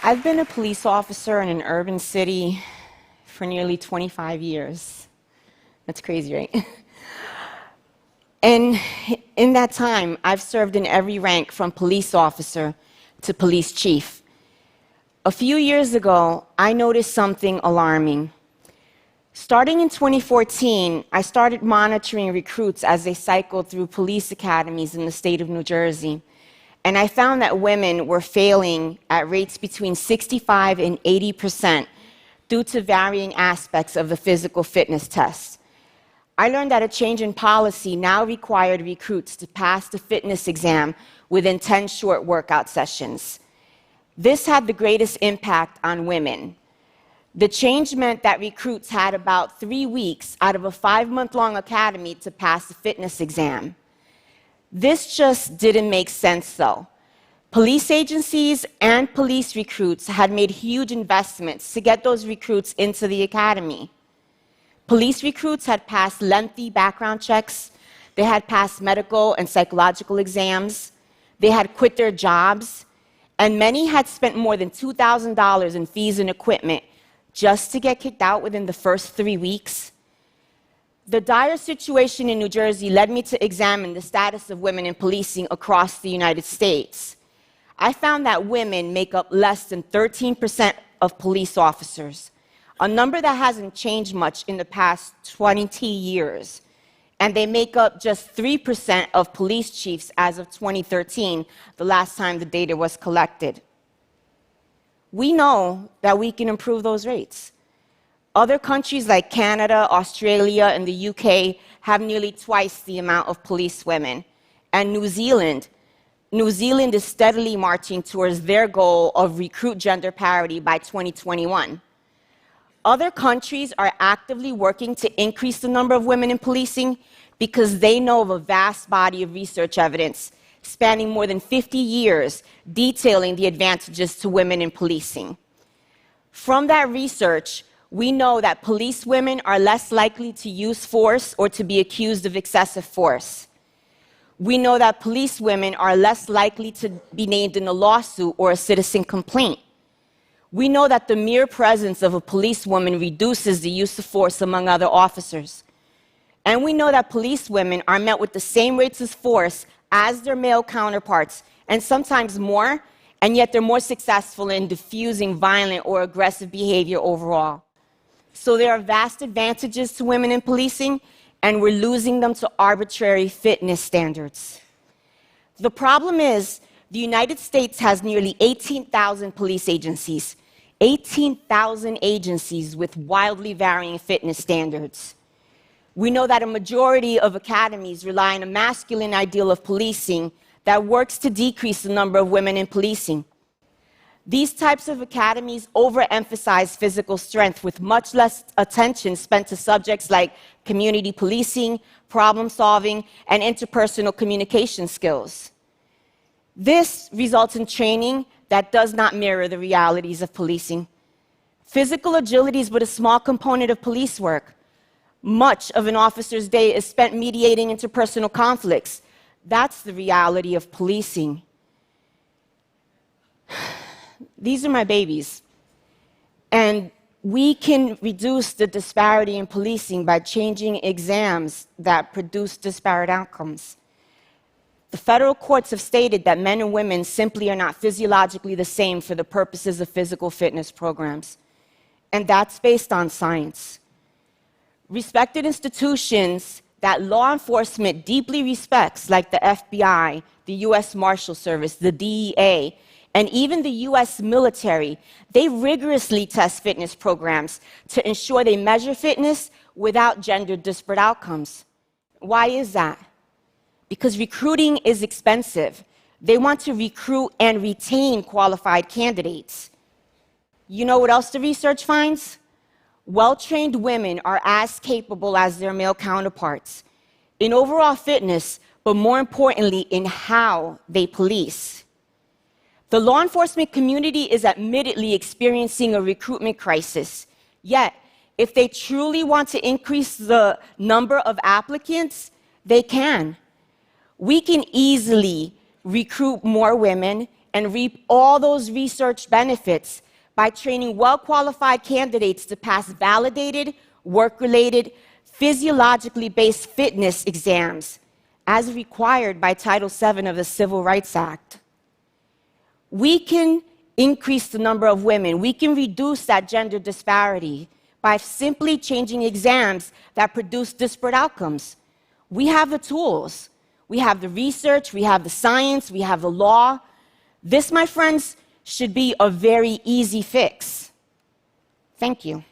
I've been a police officer in an urban city for nearly 25 years. That's crazy, right? And in that time, I've served in every rank from police officer to police chief. A few years ago, I noticed something alarming. Starting in 2014, I started monitoring recruits as they cycled through police academies in the state of New Jersey. And I found that women were failing at rates between 65 and 80% due to varying aspects of the physical fitness test. I learned that a change in policy now required recruits to pass the fitness exam within 10 short workout sessions. This had the greatest impact on women. The change meant that recruits had about 3 weeks out of a 5-month-long academy to pass the fitness exam. This just didn't make sense, though. Police agencies and police recruits had made huge investments to get those recruits into the academy. Police recruits had passed lengthy background checks, they had passed medical and psychological exams, they had quit their jobs, and many had spent more than $2,000 in fees and equipment just to get kicked out within the first 3 weeks. The dire situation in New Jersey led me to examine the status of women in policing across the United States. I found that women make up less than 13% of police officers, a number that hasn't changed much in the past 20 years. And they make up just 3% of police chiefs as of 2013, the last time the data was collected. We know that we can improve those rates. Other countries like Canada, Australia, and the UK have nearly twice the amount of police women. And New Zealand is steadily marching towards their goal of recruit gender parity by 2021. Other countries are actively working to increase the number of women in policing because they know of a vast body of research evidence spanning more than 50 years detailing the advantages to women in policing. From that research, we know that police women are less likely to use force or to be accused of excessive force. We know that police women are less likely to be named in a lawsuit or a citizen complaint. We know that the mere presence of a policewoman reduces the use of force among other officers. And we know that police women are met with the same rates of force as their male counterparts, and sometimes more, and yet they're more successful in diffusing violent or aggressive behavior overall. So there are vast advantages to women in policing, and we're losing them to arbitrary fitness standards. The problem is, the United States has nearly 18,000 police agencies, 18,000 agencies with wildly varying fitness standards. We know that a majority of academies rely on a masculine ideal of policing that works to decrease the number of women in policing. These types of academies overemphasize physical strength with much less attention spent to subjects like community policing, problem solving, and interpersonal communication skills. This results in training that does not mirror the realities of policing. Physical agility is but a small component of police work. Much of an officer's day is spent mediating interpersonal conflicts. That's the reality of policing. These are my babies. And we can reduce the disparity in policing by changing exams that produce disparate outcomes. The federal courts have stated that men and women simply are not physiologically the same for the purposes of physical fitness programs. And that's based on science. Respected institutions that law enforcement deeply respects, like the FBI, the US Marshal Service, the DEA, and even the US military, they rigorously test fitness programs to ensure they measure fitness without gender disparate outcomes. Why is that? Because recruiting is expensive. They want to recruit and retain qualified candidates. You know what else the research finds? Well-trained women are as capable as their male counterparts in overall fitness, but more importantly, in how they police. The law enforcement community is admittedly experiencing a recruitment crisis. Yet, if they truly want to increase the number of applicants, they can. We can easily recruit more women and reap all those research benefits by training well-qualified candidates to pass validated, work-related, physiologically based fitness exams as required by Title VII of the Civil Rights Act. We can increase the number of women. We can reduce that gender disparity by simply changing exams that produce disparate outcomes. We have the tools. We have the research, we have the science, we have the law. This, my friends, should be a very easy fix. Thank you.